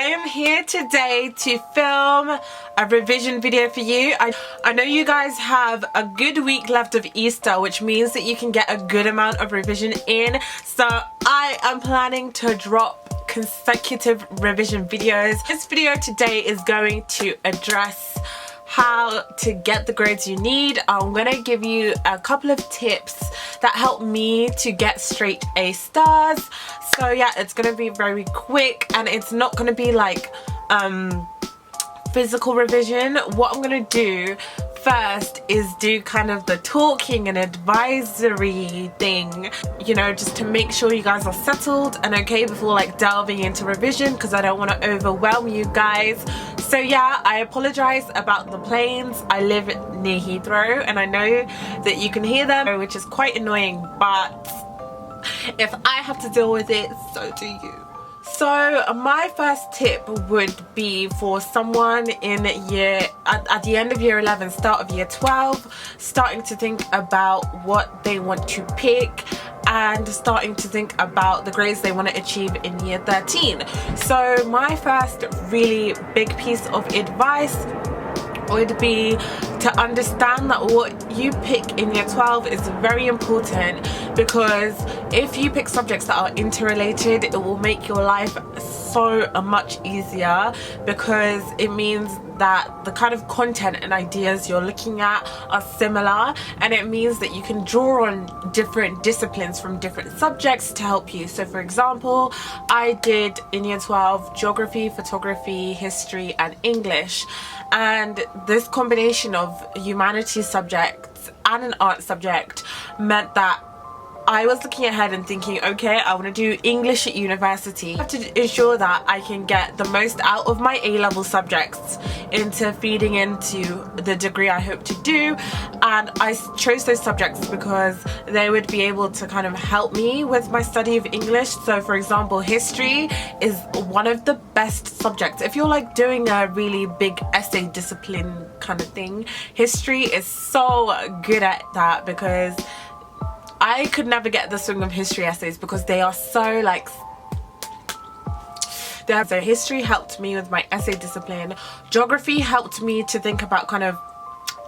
I am here today to film a revision video for you. I know you guys have a good week left of Easter, which means that you can get a good amount of revision in. So I am planning to drop consecutive revision videos. This video today is going to address how to get the grades you need. I'm gonna give you a couple of tips that help me to get straight A stars. So yeah, it's gonna be very quick and it's not gonna be like physical revision. What I'm gonna do first is do kind of the talking and advisory thing, you know, just to make sure you guys are settled and okay before like delving into revision, because I don't want to overwhelm you guys. So yeah, I apologize about the planes. I live near Heathrow and I know that you can hear them, which is quite annoying, but if I have to deal with it, so do you. So my first tip would be for someone in at the end of year 11, start of year 12, starting to think about what they want to pick and starting to think about the grades they want to achieve in year 13. So my first really big piece of advice would be to understand that what you pick in year 12 is very important, because if you pick subjects that are interrelated, it will make your life so much easier, because it means that the kind of content and ideas you're looking at are similar, and it means that you can draw on different disciplines from different subjects to help you. So for example, I did in year 12 geography, photography, history and English, and this combination of humanities subjects and an art subject meant that I was looking ahead and thinking, okay, I want to do English at university. I have to ensure that I can get the most out of my A-level subjects into feeding into the degree I hope to do. And I chose those subjects because they would be able to kind of help me with my study of English. So for example, history is one of the best subjects. If you're like doing a really big essay discipline kind of thing, history is so good at that, because I could never get the swing of history essays because they are so like, so history helped me with my essay discipline. Geography helped me to think about kind of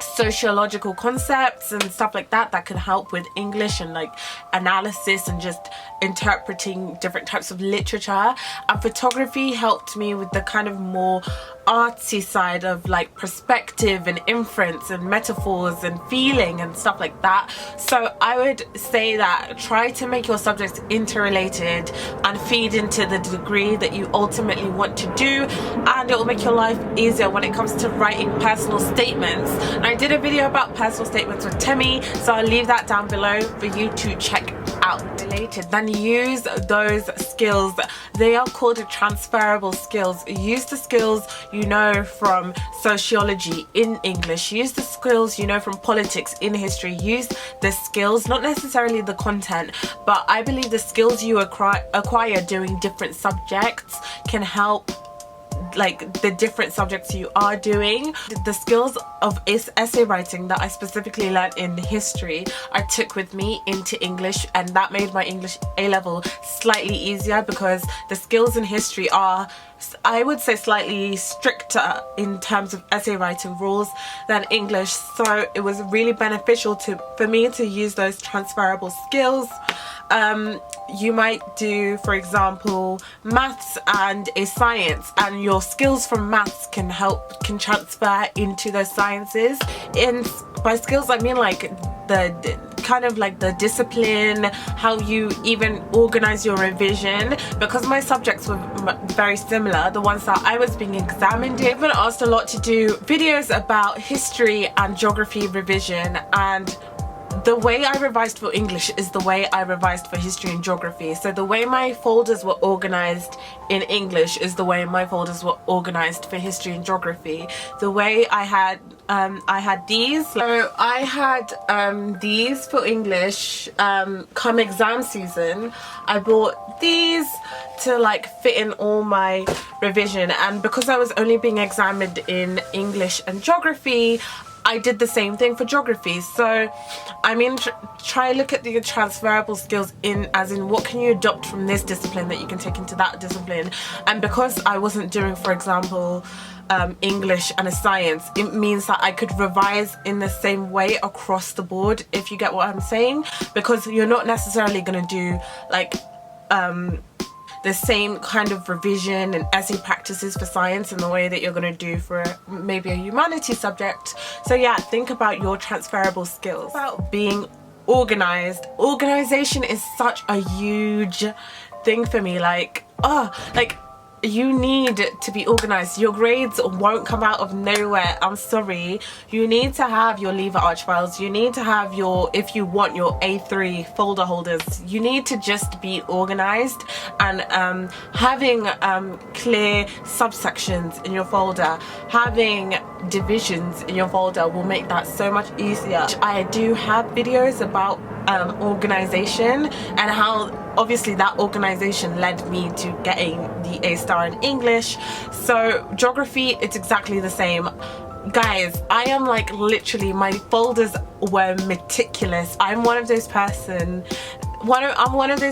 sociological concepts and stuff like that that can help with English and like analysis and just interpreting different types of literature. And photography helped me with the kind of more artsy side of like perspective and inference and metaphors and feeling and stuff like that. So I would say that try to make your subjects interrelated and feed into the degree that you ultimately want to do, and it will make your life easier when it comes to writing personal statements. And I did a video about personal statements with Temi, so I'll leave that down below for you to check out. Related, then use those skills. They are called transferable skills. Use the skills you know from sociology in English. Use the skills you know from politics in history. Use the skills, not necessarily the content, but I believe the skills you acquire doing different subjects can help like the different subjects you are doing. The skills of essay writing that I specifically learned in history, I took with me into English, and that made my English A-level slightly easier, because the skills in history are, I would say, slightly stricter in terms of essay writing rules than English. So it was really beneficial for me to use those transferable skills. You might do, for example, maths and a science, and your skills from maths can transfer into those sciences. And by skills I mean like the kind of like the discipline, how you even organize your revision, because my subjects were very similar, the ones that I was being examined in. I've been asked a lot to do videos about history and geography revision, and the way I revised for English is the way I revised for history and geography. So the way my folders were organized in English is the way my folders were organized for history and geography. The way I had these. So I had these for English. Come exam season, I bought these to like fit in all my revision, and because I was only being examined in English and geography, I did the same thing for geography. So I mean, try look at the transferable skills as in what can you adopt from this discipline that you can take into that discipline. And because I wasn't doing, for example, English and a science, it means that I could revise in the same way across the board, if you get what I'm saying, because you're not necessarily going to do like the same kind of revision and essay practices for science in the way that you're going to do for maybe a humanities subject. So yeah, think about your transferable skills. About being organized. Organization is such a huge thing for me. Like, you need to be organized. Your grades won't come out of nowhere. I'm sorry. You need to have your lever arch files. You need to have your, if you want, your A3 folder holders. You need to just be organized, and having clear subsections in your folder, having divisions in your folder will make that so much easier. I do have videos about organization and how obviously that organization led me to getting the A star in English. So geography, it's exactly the same. Guys, I am like literally, my folders were meticulous. I'm one of those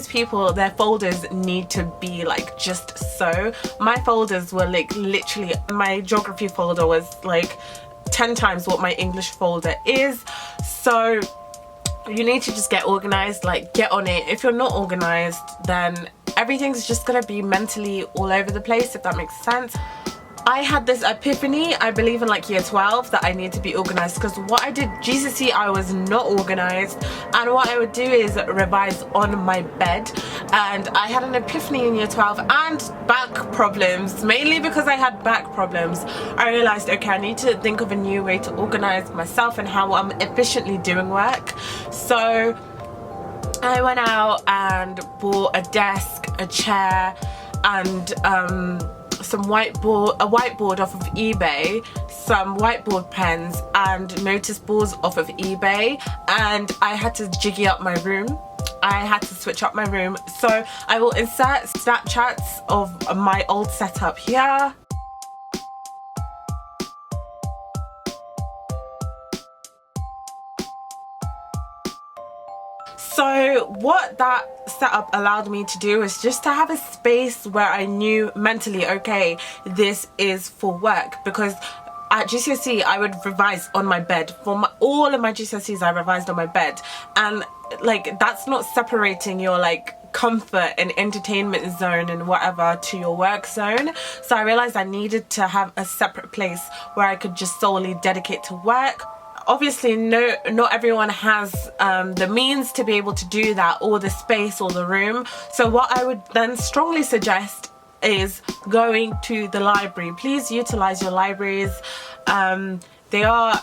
people, their folders need to be like just so. My folders were like literally, my geography folder was like 10 times what my English folder is. So you need to just get organized, like get on it. If you're not organized, then everything's just gonna be mentally all over the place, if that makes sense. I had this epiphany, I believe in like year 12, that I need to be organized, because what I did GCSE, I was not organized, and what I would do is revise on my bed. And I had an epiphany in year 12 and back problems, mainly because I had back problems. I realized, okay, I need to think of a new way to organize myself and how I'm efficiently doing work. So I went out and bought a desk, a chair, and a whiteboard off of eBay, some whiteboard pens and notice boards off of eBay, and I had to jiggy up my room. I had to switch up my room. So I will insert Snapchats of my old setup here. So what that setup allowed me to do is just to have a space where I knew mentally, okay, this is for work, because at GCSE I would revise on my bed. For all of my GCSEs I revised on my bed, and like that's not separating your like comfort and entertainment zone and whatever to your work zone. So I realized I needed to have a separate place where I could just solely dedicate to work. Obviously not everyone has the means to be able to do that, or the space or the room. So what I would then strongly suggest is going to the library. Please utilize your libraries. They are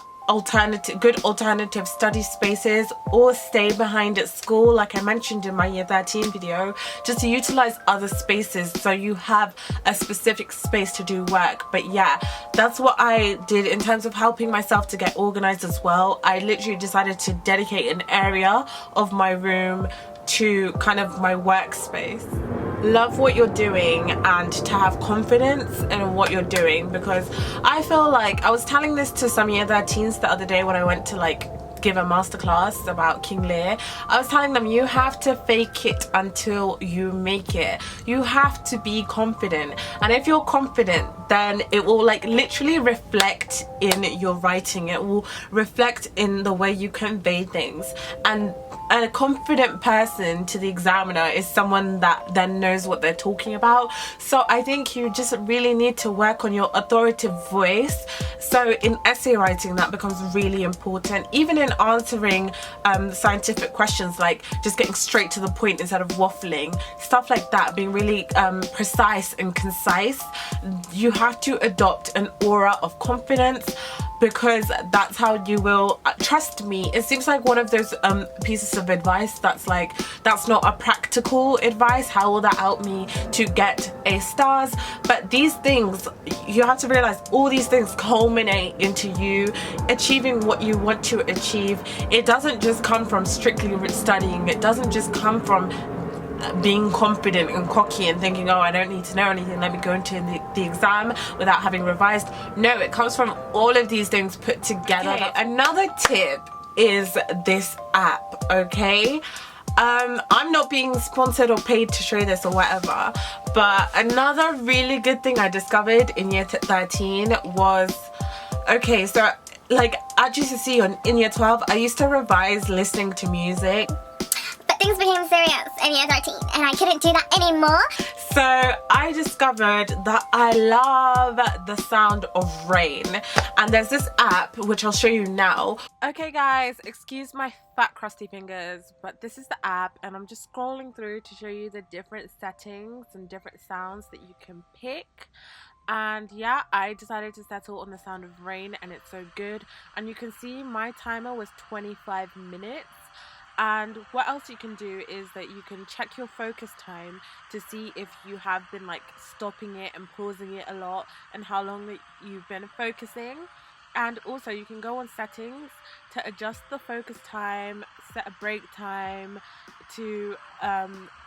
good alternative study spaces, or stay behind at school, like I mentioned in my year 13 video, just to utilize other spaces so you have a specific space to do work. But yeah, that's what I did in terms of helping myself to get organized as well. I literally decided to dedicate an area of my room to kind of my workspace. Love what you're doing and to have confidence in what you're doing, because I feel like I was telling this to some year 13s the other day when I went to like give a masterclass about King Lear. I was telling them, you have to fake it until you make it. You have to be confident, and if you're confident, then it will like literally reflect in your writing. It will reflect in the way you convey things, and a confident person to the examiner is someone that then knows what they're talking about. So I think you just really need to work on your authoritative voice. So in essay writing, that becomes really important. Even in answering scientific questions, like just getting straight to the point instead of waffling, stuff like that, being really precise and concise. You have to adopt an aura of confidence, because that's how you will, trust me, it seems like one of those pieces of advice that's like, that's not a practical advice, how will that help me to get A stars? But these things, you have to realize, all these things culminate into you achieving what you want to achieve. It doesn't just come from strictly studying, it doesn't just come from being confident and cocky and thinking, oh, I don't need to know anything, let me go into the exam without having revised. No, it comes from all of these things put together. Okay. Another tip is this app, okay? I'm not being sponsored or paid to show this or whatever, but another really good thing I discovered in year 13 was, okay, so like at GCSE in year 12, I used to revise listening to music. But things became serious in year 13 and I couldn't do that anymore. So I discovered that I love the sound of rain, and there's this app which I'll show you now. Okay guys, excuse my fat crusty fingers, but this is the app and I'm just scrolling through to show you the different settings and different sounds that you can pick. And yeah, I decided to settle on the sound of rain, and it's so good. And you can see my timer was 25 minutes. And what else you can do is that you can check your focus time to see if you have been like stopping it and pausing it a lot, and how long that you've been focusing. And also you can go on settings to adjust the focus time, set a break time, to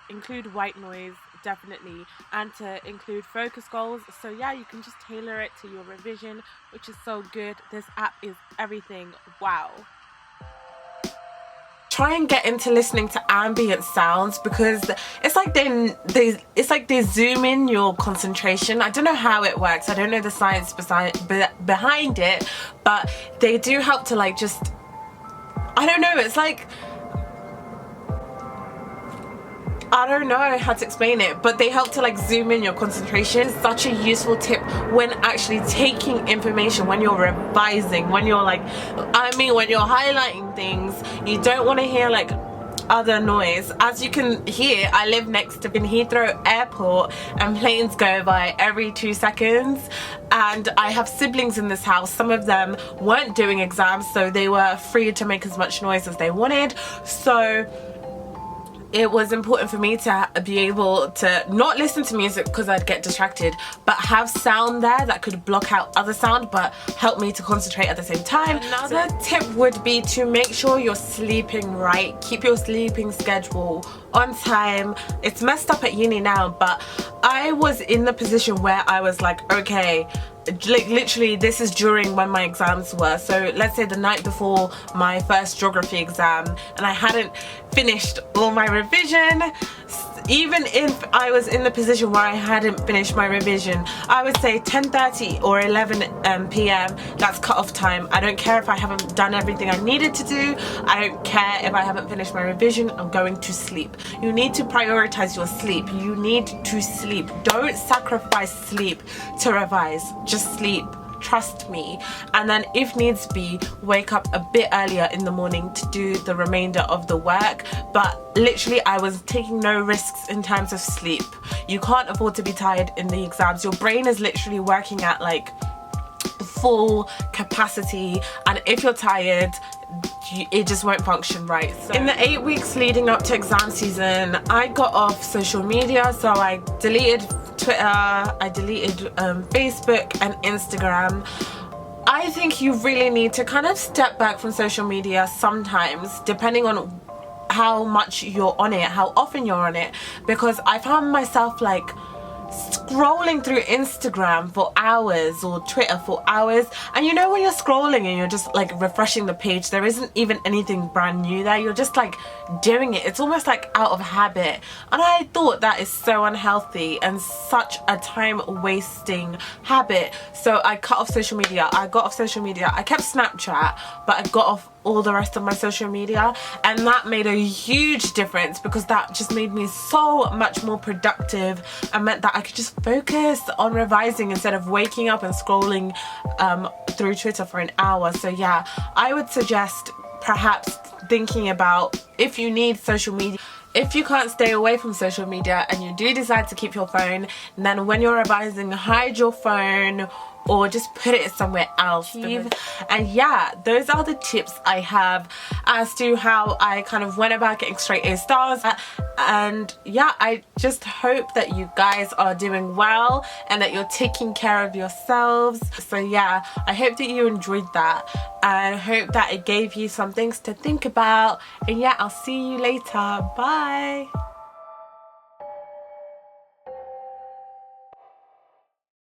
include white noise, definitely, and to include focus goals. So yeah, you can just tailor it to your revision, which is so good. This app is everything. Wow. Try and get into listening to ambient sounds, because it's like they zoom in your concentration. I don't know how it works, I don't know the science behind it, but they do help to like just, I don't know, it's like, I don't know how to explain it, but they help to like zoom in your concentration. It's such a useful tip when actually taking information, when you're revising, when you're like, when you're highlighting things. You don't want to hear like other noise. As you can hear, I live next to Heathrow Airport and planes go by every 2 seconds, and I have siblings in this house. Some of them weren't doing exams, so they were free to make as much noise as they wanted. So it was important for me to be able to not listen to music because I'd get distracted, but have sound there that could block out other sound but help me to concentrate at the same time. Another tip would be to make sure you're sleeping right. Keep your sleeping schedule on time. It's messed up at uni now, but I was in the position where I was like, okay, like literally this is during when my exams were, so let's say the night before my first geography exam, and I hadn't finished all my revision. Even if I was in the position where I hadn't finished my revision, I would say 10:30 or 11 p.m. that's cut-off time. I don't care if I haven't done everything I needed to do. I don't care if I haven't finished my revision. I'm going to sleep. You need to prioritize your sleep. You need to sleep. Don't sacrifice sleep to revise. Just sleep. Trust me. And then if needs be, wake up a bit earlier in the morning to do the remainder of the work. But literally I was taking no risks in terms of sleep. You can't afford to be tired in the exams. Your brain is literally working at like full capacity, and if you're tired, it just won't function right. So in the 8 weeks leading up to exam season, I got off social media. So I deleted Twitter, I deleted Facebook and Instagram. I think you really need to kind of step back from social media sometimes, depending on how much you're on it, how often you're on it, because I found myself like scrolling through Instagram for hours or Twitter for hours, and you know when you're scrolling and you're just like refreshing the page, there isn't even anything brand new there. You're just like doing it. It's almost like out of habit, and I thought that is so unhealthy and such a time wasting habit. So I cut off social media. I got off social media. I kept Snapchat, but I got off all the rest of my social media, and that made a huge difference because that just made me so much more productive and meant that I could just focus on revising instead of waking up and scrolling through Twitter for an hour. So yeah, I would suggest perhaps thinking about if you need social media. If you can't stay away from social media and you do decide to keep your phone, then when you're revising, hide your phone or just put it somewhere else. And yeah, those are the tips I have as to how I kind of went about getting straight A stars. And yeah, I just hope that you guys are doing well and that you're taking care of yourselves. So yeah, I hope that you enjoyed that, and I hope that it gave you some things to think about. And yeah, I'll see you later. Bye.